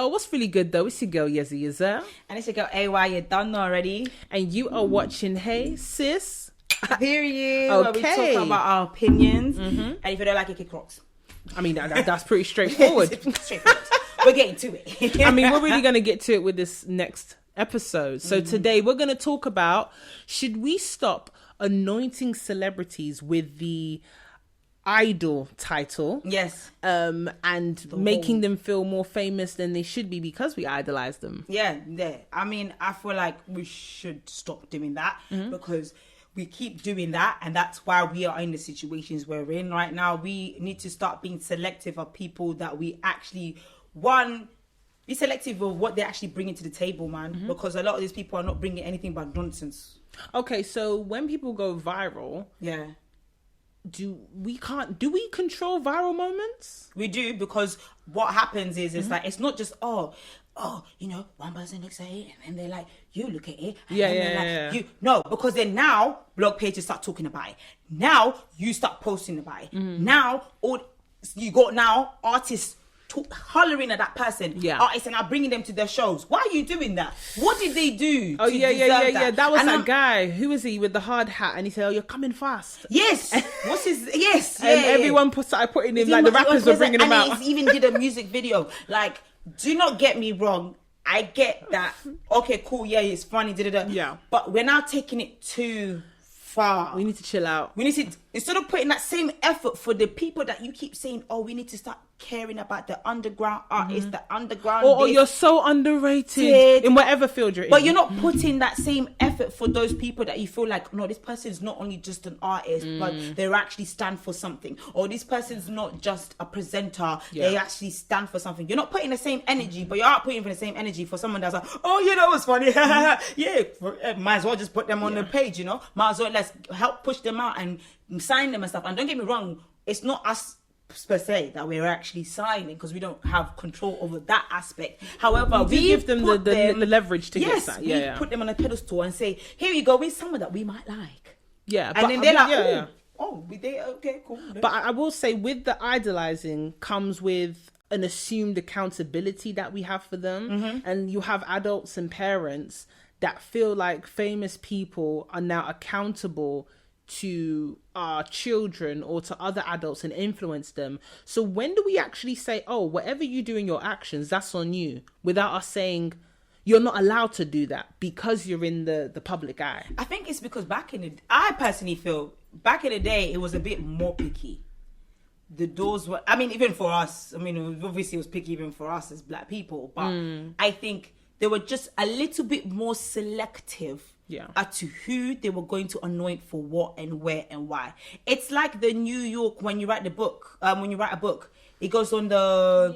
what's really good though? It's your girl Yezzi, Yezzir. And it's your girl AY, you're done already. And you are watching Hey Sis. Period. Okay. Where we talk about our opinions. And if you don't like it, kick rocks. I mean, that's pretty straightforward. Straightforward. We're getting to it. I mean, we're really going to get to it with this next episode. So today we're going to talk about, should we stop anointing celebrities with the idol title? Yes. And making them feel more famous than they should be because we idolize them. Yeah. I mean, I feel like we should stop doing that because we keep doing that, and that's why we are in the situations we're in right now. We need to start being selective of people that we actually, be selective of what they're actually bringing to the table, man. Because a lot of these people are not bringing anything but nonsense. Okay, so when people go viral, do we control viral moments? We do, because what happens is it's like, it's not just one person looks at it and then they're like, you look at it and yeah. No, because then now blog pages start talking about it. Now you start posting about it. Now you got artists hollering at that person. Artists and are bringing them to their shows. Why are you doing that? What did they do? Oh yeah. That was that guy. Who was he with the hard hat? And he said, "Oh, you're coming fast." Yes. What's his? Yes. And everyone started putting him like the rappers were bringing him out. And he even did a music video. Like, do not get me wrong. I get that. Okay, cool. Yeah, it's funny. Yeah. But we're now taking it too far. We need to chill out. We need to, instead of putting that same effort for the people that you keep saying, oh, we need to start caring about the underground artists, the underground. Or you're so underrated in whatever field you're in. But you're not putting that same effort for those people that you feel like, no, this person is not only just an artist, but they actually stand for something. Or this person's not just a presenter, they actually stand for something. You're not putting the same energy, but you are putting the same energy for someone that's like, oh, you know what's funny? Might as well just put them on the page, you know? Might as well let's help push them out and sign them and stuff. And don't get me wrong, it's not us per se that we're actually signing, because we don't have control over that aspect. However, we give them the leverage to get that. We put them on a pedestal and say, here you go, we're someone that we might like. Yeah. And then they're like, okay, cool. But I will say, with the idolizing comes with an assumed accountability that we have for them. And you have adults and parents that feel like famous people are now accountable to our children or to other adults and influence them. So when do we actually say, oh, whatever you do in your actions, that's on you, without us saying you're not allowed to do that because you're in the public eye? I think it's because I personally feel back in the day, it was a bit more picky. The doors were, even for us, obviously it was picky even for us as black people, but I think they were just a little bit more selective as to who they were going to anoint for what and where and why. It's like the New York, when you write a book, it goes on the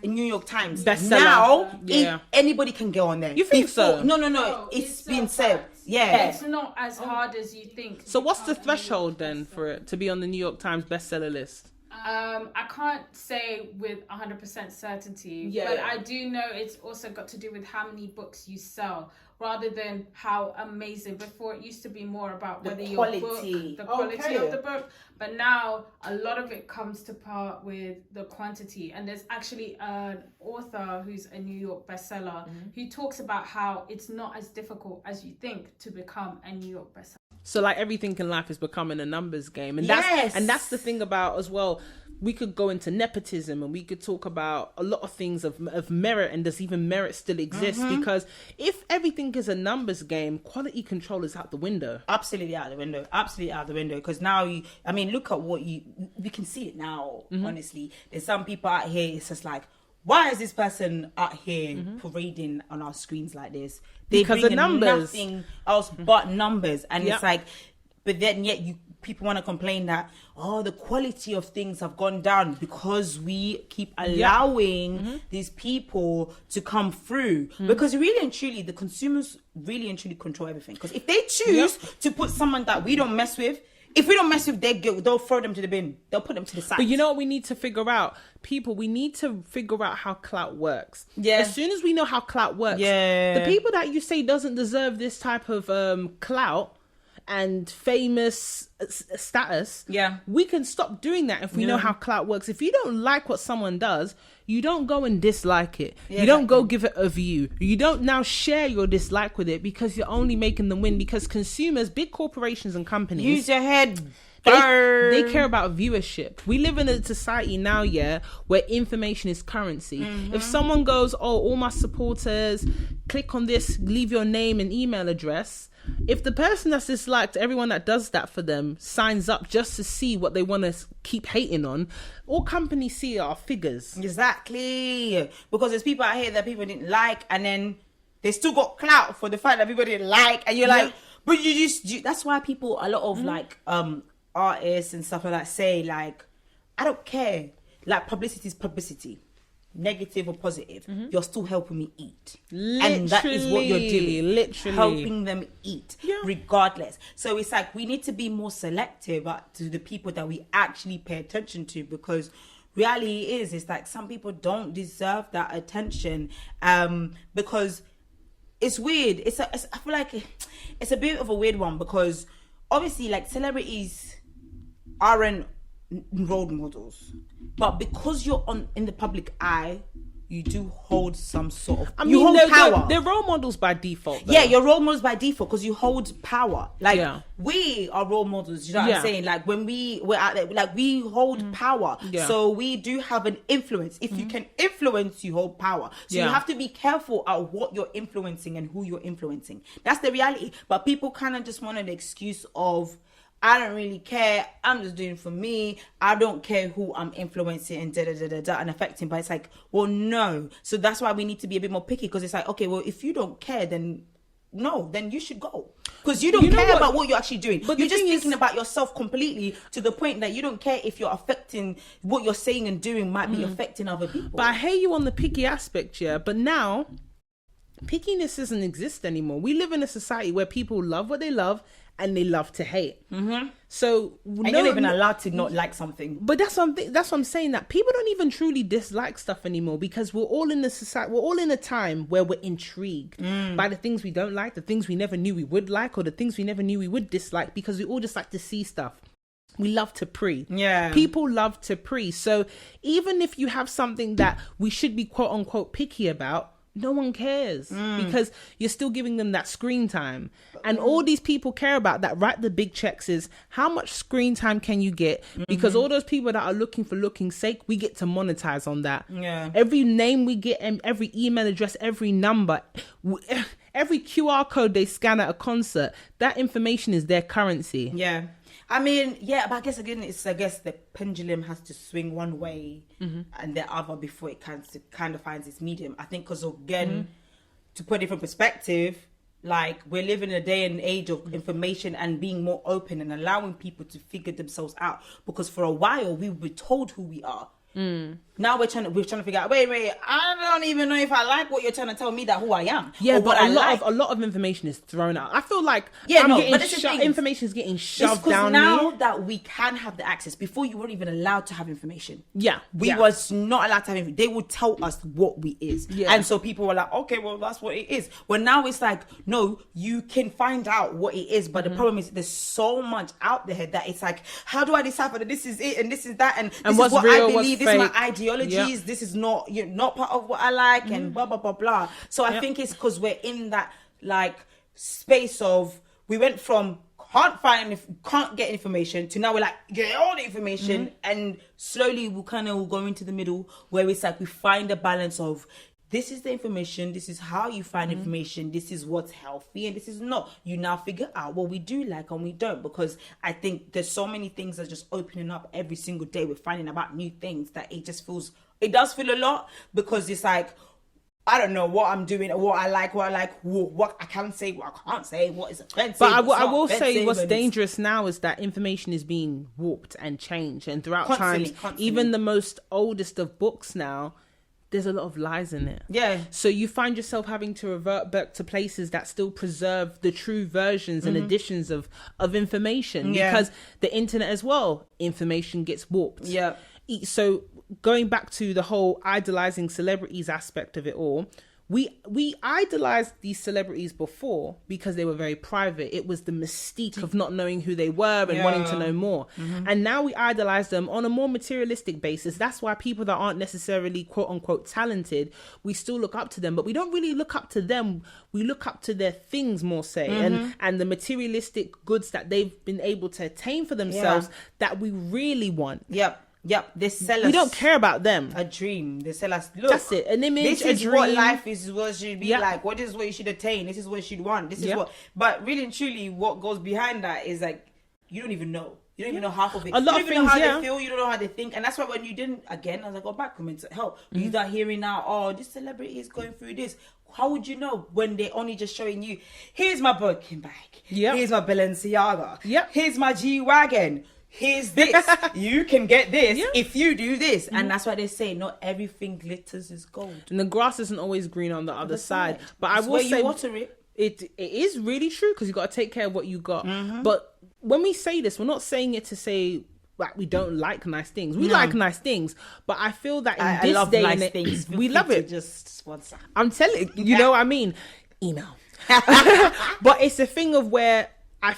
New York Times. Bestseller. Now, anybody can go on there. You think so? No, it's been said. Yeah. It's not as hard as you think. So what's the threshold then for it to be on the New York Times bestseller list? I can't say with 100% certainty, but I do know it's also got to do with how many books you sell, rather than how amazing. Before, it used to be more about whether your book, the quality of the book, but now a lot of it comes to part with the quantity. And there's actually an author who's a New York bestseller who talks about how it's not as difficult as you think to become a New York bestseller. So like everything in life is becoming a numbers game. And that's the thing about as well. We could go into nepotism and we could talk about a lot of things of merit, and does even merit still exist? Because if everything is a numbers game, quality control is out the window. Absolutely out the window. Because now, look at what we can see it now, honestly. There's some people out here, it's just like, why is this person out here parading on our screens like this? They because of numbers. Nothing else but numbers. And it's like, but then yet people want to complain that, the quality of things have gone down because we keep allowing these people to come through. Because really and truly, the consumers really and truly control everything. Because if they choose to put someone that we don't mess with, if we don't mess with their guilt, they'll throw them to the bin. They'll put them to the side. But you know what we need to figure out? We need to figure out how clout works. Yeah. As soon as we know how clout works, the people that you say doesn't deserve this type of clout, and famous status, we can stop doing that if we know how clout works. If you don't like what someone does, you don't go and dislike it. You don't go give it a view. You don't now share your dislike with it, because you're only making them win. Because consumers, big corporations and companies, use your head. They care about viewership. We live in a society now, where information is currency. If someone goes, all my supporters, click on this, leave your name and email address. If the person that's disliked, everyone that does that for them, signs up just to see what they want to keep hating on, all companies see are figures. Exactly. Because there's people out here that people didn't like, and then they still got clout for the fact that people didn't like, and you're like, but that's why people, a lot of like artists and stuff like that say, like, I don't care, like, publicity is publicity, negative or positive, you're still helping me eat. And that is what you're doing, helping them eat, regardless. So it's like, we need to be more selective to the people that we actually pay attention to, because reality is like, some people don't deserve that attention, because it's weird. I feel like it's a bit of a weird one, because obviously, like, celebrities aren't role models, but because you're in the public eye, you do hold some sort of you hold power. They're role models by default, though. Yeah, you're role models by default because you hold power. Like, we are role models, you know what I'm saying? Like, when we're out there, like, we hold power. So we do have an influence. If you can influence, you hold power. So you have to be careful at what you're influencing and who you're influencing. That's the reality. But people kind of just want an excuse of, I don't really care, I'm just doing it for me, I don't care who I'm influencing and and affecting. But it's like, well, no. So that's why we need to be a bit more picky, because it's like, okay, well, if you don't care, then you should go, because you don't care about what you're actually doing. But you're just thinking about yourself completely, to the point that you don't care if you're affecting, what you're saying and doing might be affecting other people. But I hear you on the picky aspect, but now pickiness doesn't exist anymore. We live in a society where people love what they love and they love to hate. So you're not even allowed to not like something. But that's what I'm saying, that people don't even truly dislike stuff anymore, because we're all in a time where we're intrigued by the things we don't like, the things we never knew we would like, or the things we never knew we would dislike, because we all just like to see stuff. We love to pre. People love to pre. So even if you have something that we should be quote unquote picky about, no one cares, because you're still giving them that screen time. And all these people care about that write the big checks is, how much screen time can you get? Because all those people that are looking for looking's sake, we get to monetize on that. Every name we get, and every email address, every number, every QR code they scan at a concert, that information is their currency. I mean, but I guess again, I guess the pendulum has to swing one way and the other before it kind of finds its medium. I think because, again, to put it from perspective, like, we're living in a day and age of information and being more open and allowing people to figure themselves out. Because for a while, we were told who we are. Now we're trying to figure out, wait, I don't even know if I like what you're trying to tell me, that who I am. But a lot of information is thrown out. I feel like information is getting shoved down me. Now that we can have the access, before you weren't even allowed to have information. We was not allowed to have information. They would tell us what we is. And so people were like, okay, well, that's what it is. Well, now it's like, no, you can find out what it is. But the problem is, there's so much out there that it's like, how do I decipher that this is it and this is that and this is what real, I believe, this is my ideologies, this is not part of what I like, and blah blah blah blah. So I think it's because we're in that, like, space of, we went from can't get information to now we're like, get all the information, and slowly we'll go into the middle, where it's like we find a balance of, this is the information, this is how you find information, this is what's healthy and this is not. You now figure out what we do like and we don't, because I think there's so many things that are just opening up every single day. We're finding about new things that it does feel a lot, because it's like, I don't know what I'm doing, what I like, what I can say, what I can't say, what is offensive. But I will say what's dangerous now is that information is being warped and changed, and throughout times, even the most oldest of books now, there's a lot of lies in it. So you find yourself having to revert back to places that still preserve the true versions and editions of information, because the internet as well, information gets warped. So going back to the whole idolizing celebrities aspect of it all, we idolized these celebrities before because they were very private. It was the mystique of not knowing who they were and wanting to know more. And now we idolize them on a more materialistic basis. That's why people that aren't necessarily quote unquote talented, we still look up to them, but we don't really look up to them. We look up to their things more, say, and the materialistic goods that they've been able to attain for themselves that we really want. Yep, they sell us. We don't care about them. A dream. They sell us. Look, that's it. An image. This is a dream. what life is. What should be like. What is what you should attain. This is what you should want. This is what. But really and truly, what goes behind that is like you don't even know. You don't even know half of it. A lot you don't even know how they feel. You don't know how they think. And that's why when you didn't, again, as I go back, mental health, you start hearing now, oh, this celebrity is going through this. How would you know when they're only just showing you, here's my Birkin bag. Here's my Balenciaga. Here's my G-Wagon. Here's this. You can get this if you do this. And that's why they say not everything glitters is gold. And the grass isn't always green on the other side. But I will say, you water it is really true because you got to take care of what you got. But when we say this, we're not saying it to say that we don't like nice things. We like nice things, but I feel that in this day and age, we love it. Just sponsor. I'm telling you, know what I mean? Email. But it's a thing of where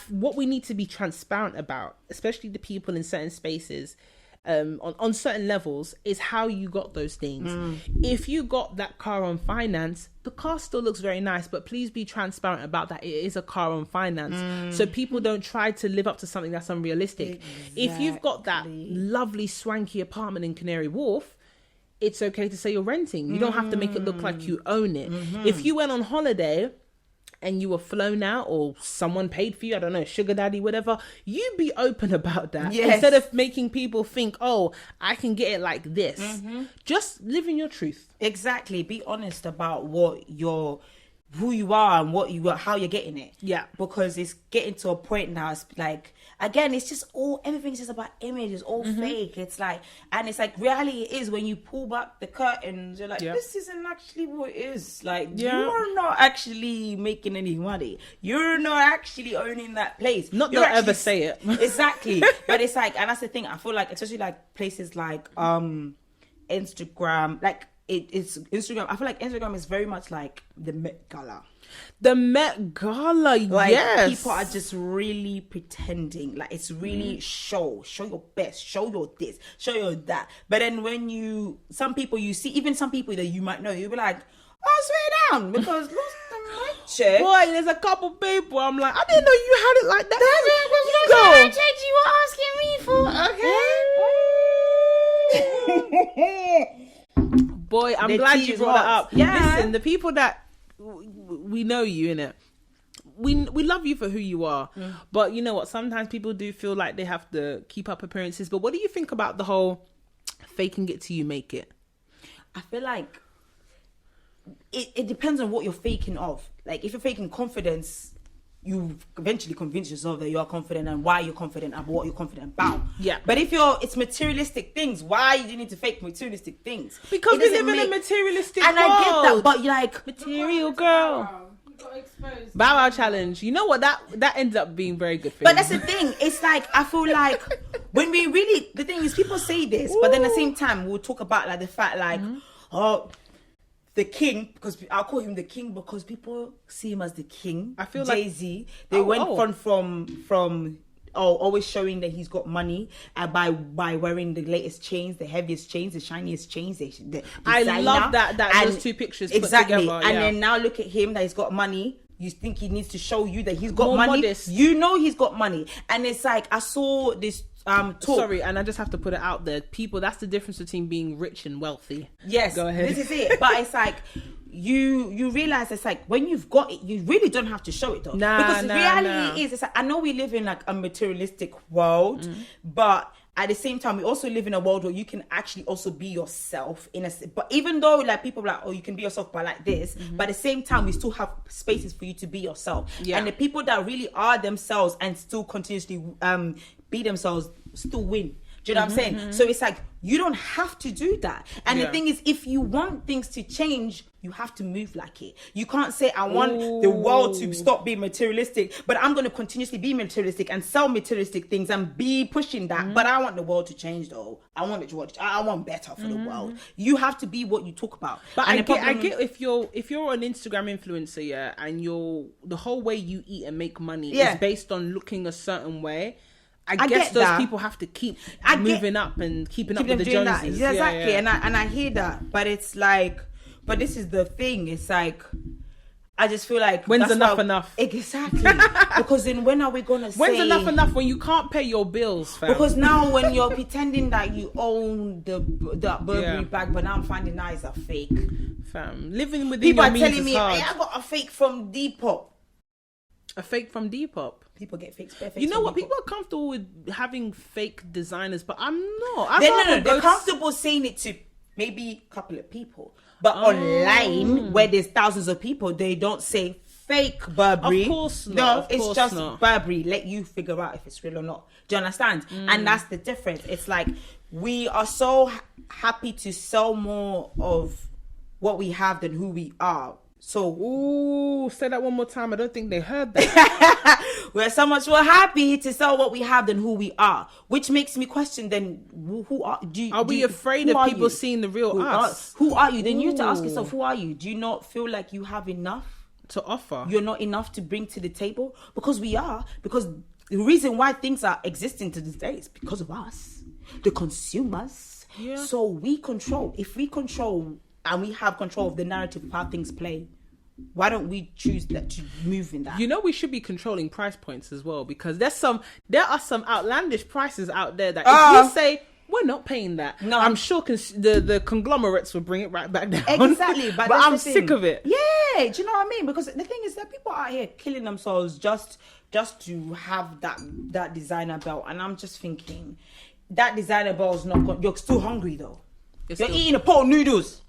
what we need to be transparent about, especially the people in certain spaces, on certain levels, is how you got those things. If you got that car on finance, the car still looks very nice, but please be transparent about that. It is a car on finance. So people don't try to live up to something that's unrealistic. If you've got that lovely swanky apartment in Canary Wharf, it's okay to say you're renting. You don't have to make it look like you own it. If you went on holiday and you were flown out or someone paid for you, I don't know, sugar daddy, whatever, you be open about that. Instead of making people think, oh, I can get it like this. Just live in your truth. Exactly. Be honest about who you are and what you are, how you're getting it. Because it's getting to a point now, it's like, again, it's just everything's just about image. It's all fake. It's like, and it's like reality is when you pull back the curtains, you're like, this isn't actually what it is. Like, you're not actually making any money. You're not actually owning that place. Not ever say it. Exactly. But it's like, and that's the thing, I feel like, especially like places like Instagram, like, it's Instagram. I feel like Instagram is very much like the Met Gala. The Met Gala, like, yes. People are just really pretending. Like, it's really show your best, show your this, show your that. But then when some people you see, even some people that you might know, you'll be like, oh, swear down, because last time I checked, boy, there's a couple people, I'm like, I didn't know you had it like that. I checked, you were asking me for, okay? Boy, I'm glad you brought that up. Listen, the people that we know you, innit? We love you for who you are. But you know what? Sometimes people do feel like they have to keep up appearances. But what do you think about the whole faking it till you make it? I feel like it depends on what you're faking of. Like, if you're faking confidence, you eventually convince yourself that you are confident and why you're confident and what you're confident about. But if it's materialistic things, why do you need to fake materialistic things? Because we live in a materialistic world. And I get that, but you're like, material girl. Bow Wow challenge. You know what? That ends up being very good for you. But that's the thing. It's like, I feel like when we really, the thing is, people say this, but then at the same time, we'll talk about like the fact like, the king, because I'll call him the king because people see him as the king. I feel Yezzi, they went from always showing that he's got money by wearing the latest chains, the heaviest chains, the shiniest chains. I love that those two pictures exactly put together. And then now look at him that he's got money. You think he needs to show you that he's got more money. Modest. You know he's got money, and it's like I saw this. Talk. Sorry, and I just have to put it out there. People, that's the difference between being rich and wealthy. Yes, go ahead. This is it. But it's like you realize it's like when you've got it, you really don't have to show it though. Because the reality is, it's like, I know we live in like a materialistic world, but at the same time, we also live in a world where you can actually also be yourself but even though like people are like, oh, you can be yourself by like this, but at the same time, we still have spaces for you to be yourself. And the people that really are themselves and still continuously be themselves still win. Do you know what I'm saying? So it's like, you don't have to do that. And the thing is, if you want things to change, you have to move like it. You can't say, I want the world to stop being materialistic, but I'm going to continuously be materialistic and sell materialistic things and be pushing that. But I want the world to change, though. I want it to change. I want better for the world. You have to be what you talk about. But I get if you're an Instagram influencer, and the whole way you eat and make money is based on looking a certain way. I guess those people have to keep moving up and keeping up with the Joneses. Yeah, exactly. And I hear that, but it's like, but this is the thing. It's like, I just feel like, when's enough? Exactly. Because then when are we gonna say? When's enough when you can't pay your bills, fam? Because now when you're pretending that you own the Burberry bag, but now I'm finding that is a fake. Fam, living within your means is hard. People are telling me, hey, I got a fake from Depop. A fake from Depop. People get fakes. You know what? People are comfortable with having fake designers, but I'm not. They're comfortable saying it to maybe a couple of people, but online where there's thousands of people, they don't say fake Burberry. Of course not. No, it's just Burberry. Let you figure out if it's real or not. Do you understand? And that's the difference. It's like, we are so happy to sell more of what we have than who we are. So, say that one more time. I don't think they heard that. We're so much more happy to sell what we have than who we are, which makes me question. Then, who are you? Are we afraid of people seeing the real us? Who are you? Then you have to ask yourself, who are you? Do you not feel like you have enough to offer? You're not enough to bring to the table, because we are. Because the reason why things are existing to this day is because of us, the consumers. Yeah. So we control. If we control. And we have control of the narrative of how things play. Why don't we choose that to move in that? You know, we should be controlling price points as well, because there are some outlandish prices out there that if you say we're not paying that, no, I'm sure the conglomerates will bring it right back down. Exactly, but I'm sick of it. Yeah, do you know what I mean? Because the thing is that people out here killing themselves just to have that designer belt, and I'm just thinking that designer belt is not. You're still hungry though. You're eating a pot of noodles.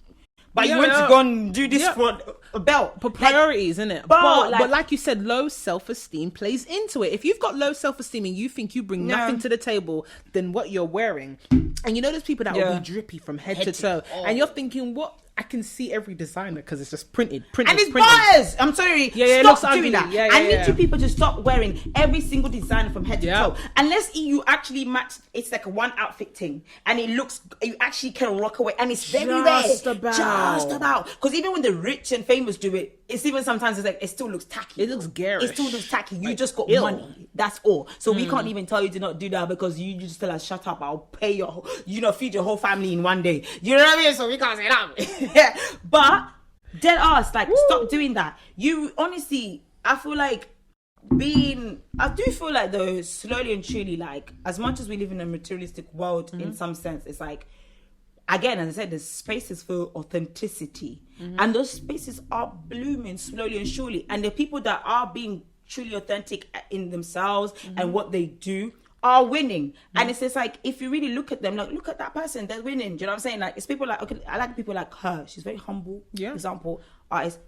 But you went to go and do this for a belt. For priorities, isn't it? But like you said, low self-esteem plays into it. If you've got low self-esteem and you think you bring nothing to the table than what you're wearing, and you know there's people that will be drippy from head to toe, and you're thinking, what? I can see every designer because it's just printed. And it's bars. I'm sorry. Stop doing that. I need you people to stop wearing every single designer from head to toe. Unless you actually match, it's like a one outfit thing, and you actually can rock away, and it's very rare. Just about. Because even when the rich and famous do it, it's even sometimes it's like it still looks tacky. It looks garish. It still looks tacky. You just got money. That's all. So we can't even tell you to not do that, because you just tell us, shut up, I'll pay feed your whole family in one day. You know what I mean? So we can't say that. Yeah. But dead ass, like, stop doing that. You honestly, I feel like though, slowly and truly, like, as much as we live in a materialistic world in some sense, it's like, again, as I said, there's spaces for authenticity, and those spaces are blooming slowly and surely, and the people that are being truly authentic in themselves and what they do are winning. And it's just like, if you really look at them, like, look at that person, they're winning. Do you know what I'm saying? Like, it's people like, okay, I like people like her. She's very humble. Yeah. Example, artist,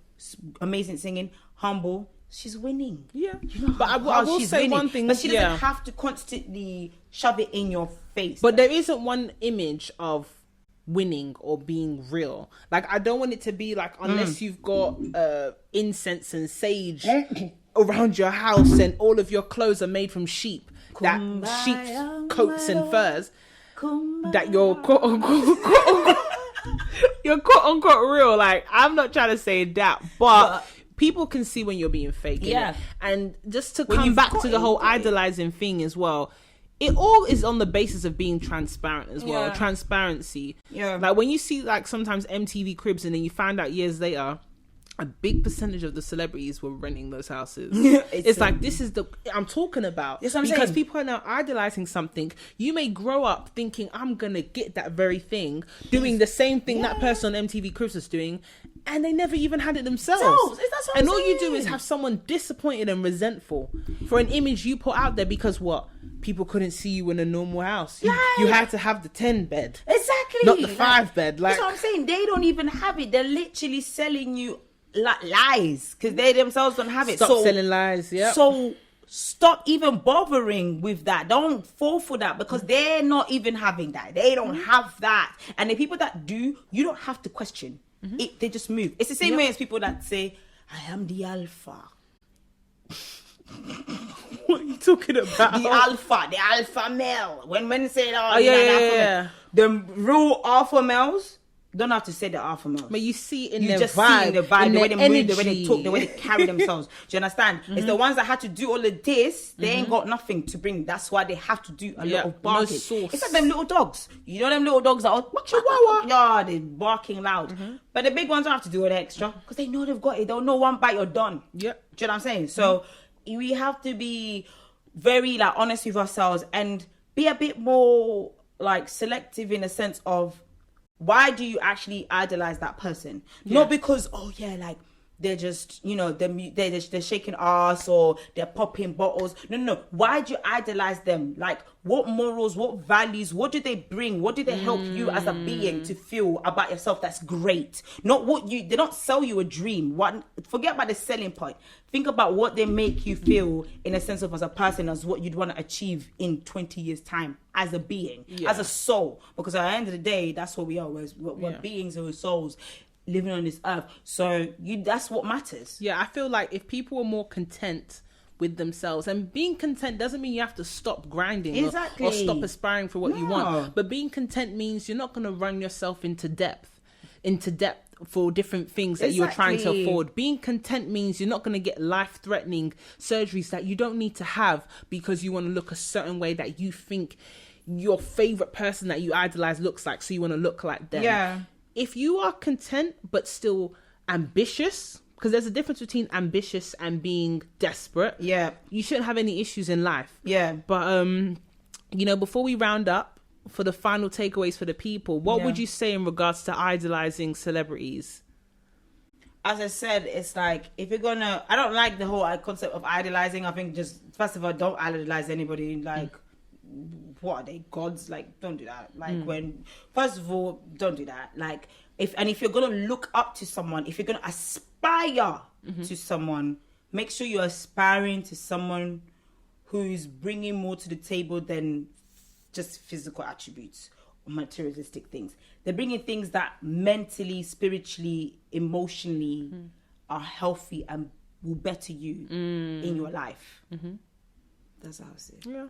amazing singing, humble. She's winning. Yeah. You know, but I will say winning. One thing. But she doesn't have to constantly shove it in your face. But there isn't one image of winning or being real. Like, I don't want it to be like, unless you've got incense and sage around your house and all of your clothes are made from sheep. That sheep coats and furs, that you're quote unquote real. Like, I'm not trying to say that, but people can see when you're being fake. Yeah. And just to come back to the whole idolizing thing as well, it all is on the basis of being transparent as well. Transparency. Yeah. Like, when you see, like, sometimes MTV Cribs and then you find out years later a big percentage of the celebrities were renting those houses. It's like, this is I'm talking about. Yes, because people are now idolizing something. You may grow up thinking, I'm gonna get that very thing, doing the same thing that person on MTV Cribs is doing, and they never even had it themselves. And all you do is have someone disappointed and resentful for an image you put out there, because what? People couldn't see you in a normal house. You had to have the 10 bed. Exactly. Not the 5 bed. Like, that's what I'm saying. They don't even have it. They're literally selling you lies, because they themselves don't have it. Stop selling lies. Yeah. So stop even bothering with that. Don't fall for that, because they're not even having that. They don't have that. And the people that do, you don't have to question it. They just move. It's the same way as people that say, I am the alpha. What are you talking about? The alpha male. When men say, yeah. The real alpha males don't have to say the alpha males. But you see in you their just vibe, see in the vibe, in the way their they energy. move, the way they talk, the way they carry themselves. Do you understand? It's the ones that had to do all of this. They ain't got nothing to bring. That's why they have to do a lot of barking. No it's like them little dogs. You know them little dogs that are chihuahua. Yeah, they're barking loud. But the big ones don't have to do all the extra, because they know they've got it. They'll know one bite, you're done. Yep. Do you know what I'm saying? So we have to be very like honest with ourselves and be a bit more like selective in a sense of, why do you actually idolize that person? Not because, like they're just, they're shaking ass or they're popping bottles. No. Why do you idolize them? Like, what morals, what values, what do they bring? What do they help you as a being to feel about yourself that's great? Not they don't sell you a dream. Forget about the selling point. Think about what they make you feel in a sense of as a person, as what you'd want to achieve in 20 years time as a being, as a soul. Because at the end of the day, that's what we are. We're beings or souls living on this earth. So that's what matters. Yeah, I feel like if people are more content with themselves, and being content doesn't mean you have to stop grinding or stop aspiring for what you want. But being content means you're not going to run yourself into depth for different things that you're trying to afford. Being content means you're not going to get life-threatening surgeries that you don't need to have because you want to look a certain way that you think your favorite person that you idolize looks like, so you want to look like them. Yeah. If you are content but still ambitious, because there's a difference between ambitious and being desperate. Yeah. You shouldn't have any issues in life. Yeah. But, before we round up, for the final takeaways for the people, what would you say in regards to idolizing celebrities? As I said, it's like, if you're gonna, I don't like the whole concept of idolizing. I think just, first of all, don't idolize anybody. Like, what are they, gods? Like, don't do that. Like, first of all, don't do that. Like, if you're gonna look up to someone, if you're gonna aspire to someone, make sure you're aspiring to someone who's bringing more to the table than just physical attributes or materialistic things. They're bringing things that mentally, spiritually, emotionally are healthy and will better you in your life. That's how I see it. Yeah.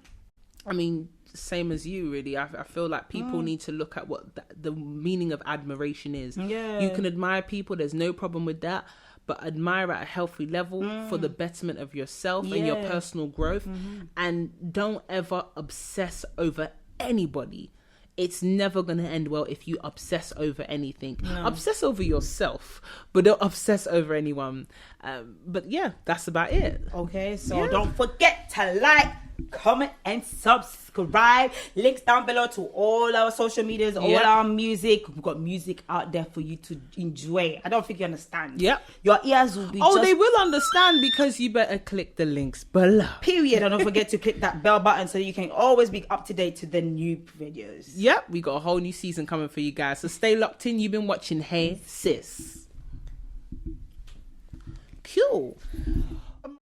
I mean, same as you, really. I feel like people need to look at what the meaning of admiration is. Yeah. You can admire people, there's no problem with that, but admire at a healthy level for the betterment of yourself and your personal growth. And don't ever obsess over anybody. It's never going to end well if you obsess over anything. No. Obsess over yourself, but don't obsess over anyone. But yeah, that's about it. Okay, so don't forget to like, comment and subscribe. Links down below to all our social medias, all our music. We've got music out there for you to enjoy. I don't think you understand. Yep. Your ears will be they will understand, because you better click the links below. Period. And don't forget to click that bell button so you can always be up to date to the new videos. Yep, we got a whole new season coming for you guys. So stay locked in. You've been watching Hey Sis. Cool.